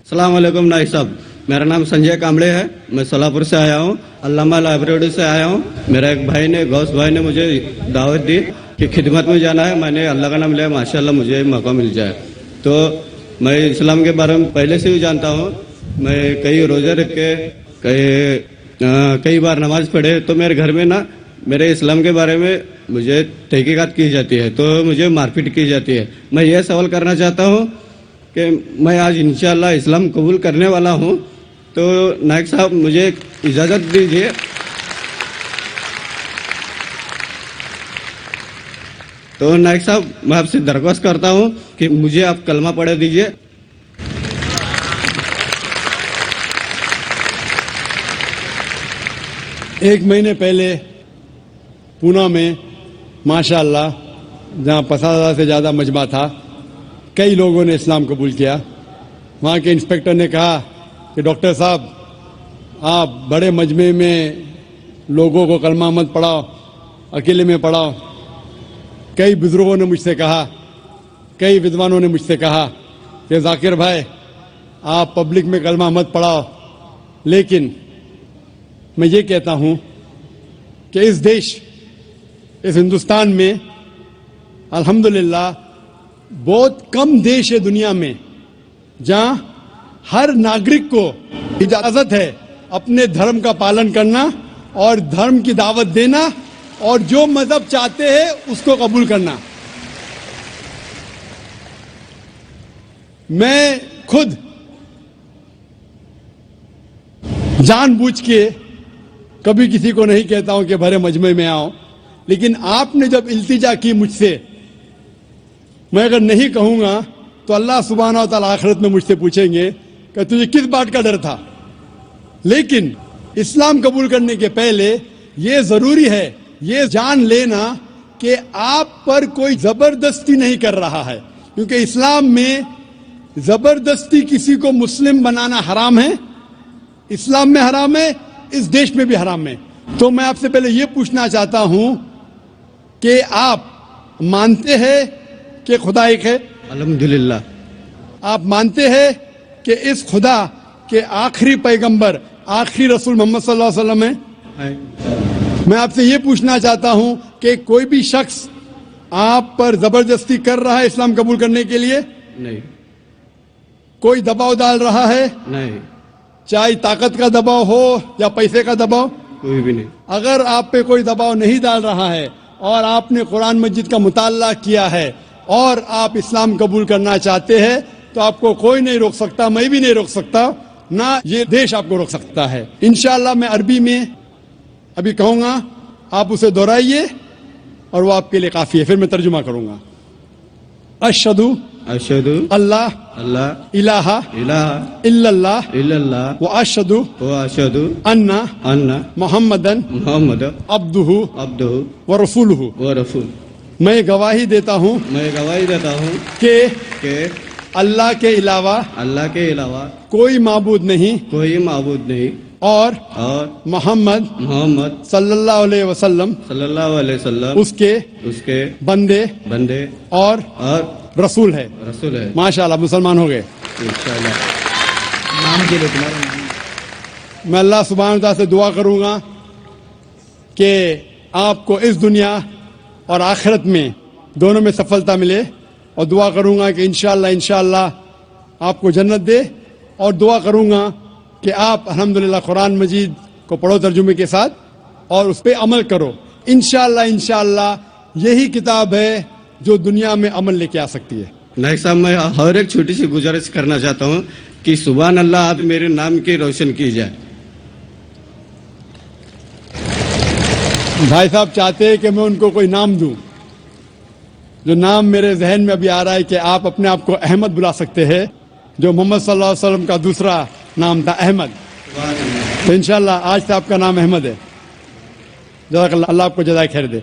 अस्सलाम वालेकुम नाइक साहब, मेरा नाम संजय कामड़े है। मैं सोलापुर से आया हूँ, अल्लामा लाइब्रेरी से आया हूँ। मेरा एक भाई ने, गौस भाई ने मुझे दावत दी कि खिदमत में जाना है। मैंने अल्लाह का नाम लिया, माशाल्लाह मुझे मौका मिल जाए। तो मैं इस्लाम के बारे में पहले से ही जानता हूँ। मैं कई रोज़े रख के कई बार नमाज पढ़े, तो मेरे घर में ना मेरे इस्लाम के बारे में मुझे तहकीकात की जाती है, तो मुझे मारपीट की जाती है। मैं ये सवाल करना चाहता हूँ कि मैं आज इंशाअल्लाह इस्लाम कबूल करने वाला हूँ, तो नायक साहब मुझे इजाज़त दीजिए। तो नायक साहब मैं आपसे दरख्वास्त करता हूँ कि मुझे आप कलमा पढ़े दीजिए। एक महीने पहले पूना में माशाअल्लाह, जहाँ 50,000 से ज़्यादा मजमा था, कई लोगों ने इस्लाम कबूल किया। वहाँ के इंस्पेक्टर ने कहा कि डॉक्टर साहब, आप बड़े मजमे में लोगों को कलमा मत पढ़ाओ, अकेले में पढ़ाओ। कई बुजुर्गों ने मुझसे कहा, कई विद्वानों ने मुझसे कहा कि जाकिर भाई, आप पब्लिक में कलमा मत पढ़ाओ। लेकिन मैं ये कहता हूँ कि इस देश, इस हिंदुस्तान में अल्हम्दुलिल्लाह बहुत कम देश है दुनिया में जहां हर नागरिक को इजाजत है अपने धर्म का पालन करना और धर्म की दावत देना और जो मजहब चाहते हैं उसको कबूल करना। मैं खुद जानबूझ के कभी किसी को नहीं कहता हूं कि भरे मजमे में आओ, लेकिन आपने जब इल्तिजा की मुझसे, मैं अगर नहीं कहूंगा तो अल्लाह सुब्हाना व तआला आखिरत में मुझसे पूछेंगे कि तुझे किस बात का डर था। लेकिन इस्लाम कबूल करने के पहले ये जरूरी है, ये जान लेना कि आप पर कोई जबरदस्ती नहीं कर रहा है, क्योंकि इस्लाम में जबरदस्ती किसी को मुस्लिम बनाना हराम है। इस्लाम में हराम है, इस देश में भी हराम है। तो मैं आपसे पहले ये पूछना चाहता हूं कि आप मानते हैं कि खुदा एक है? अल्हम्दुलिल्लाह। आप मानते हैं कि इस खुदा के आखिरी पैगंबर, आखिरी रसूल मोहम्मद सल्लल्लाहु अलैहि वसल्लम है? मैं आपसे ये पूछना चाहता हूं कि कोई भी शख्स आप पर जबरदस्ती कर रहा है इस्लाम कबूल करने के लिए? नहीं। कोई दबाव डाल रहा है? नहीं। चाहे ताकत का दबाव हो या पैसे का दबाव? कोई भी नहीं। अगर आप पे कोई दबाव नहीं डाल रहा है और आपने कुरान मस्जिद का मुताला किया है और आप इस्लाम कबूल करना चाहते हैं, तो आपको कोई नहीं रोक सकता, मैं भी नहीं रोक सकता, ना ये देश आपको रोक सकता है। इंशाअल्लाह मैं अरबी में अभी कहूंगा, आप उसे दोहराइए और वो आपके लिए काफी है, फिर मैं तर्जुमा करूंगा। अशहदु अशहदु अल्लाह अल्लाह इलाहा इलाहा इल्लल्लाह इल्लल्लाह व अशहदु व अशहदु अन्ना अन्ना मुहम्मदन मुहम्मद अब्दुहु अब्दुहु व रसूलुहु। व रसूल। मैं गवाही देता हूँ मैं गवाही देता हूँ कि कि अल्लाह के अलावा अल्लाह के अलावा कोई माबूद नहीं कोई माबूद नहीं और मोहम्मद सल्लल्लाहु अलैहि वसल्लम उसके बंदे और रसूल है। माशाअल्लाह, मुसलमान हो गए इंशाअल्लाह। मैं अल्लाह सुब्हानहू व तआला से दुआ करूंगा कि आपको इस दुनिया और आखिरत में दोनों में सफलता मिले, और दुआ करूंगा कि इंशाअल्लाह आपको जन्नत दे, और दुआ करूंगा कि आप अल्हम्दुलिल्लाह कुरान मजीद को पढ़ो तर्जुमे के साथ और उस पर अमल करो। इंशाअल्लाह यही किताब है जो दुनिया में अमल लेके आ सकती है। नायक साहब, मैं हर एक छोटी सी गुजारिश करना चाहता हूँ कि सुभान अल्लाह आप मेरे नाम की रोशन की जाए। भाई साहब चाहते हैं कि मैं उनको कोई नाम दूं, जो नाम मेरे जहन में अभी आ रहा है कि आप अपने आप को अहमद बुला सकते हैं, जो मोहम्मद सल्लल्लाहु अलैहि वसल्लम का दूसरा नाम था अहमद। तो इंशाअल्लाह आज से आपका नाम अहमद है। जज़ाकल्लाह, अल्लाह आपको जज़ाए खैर दे।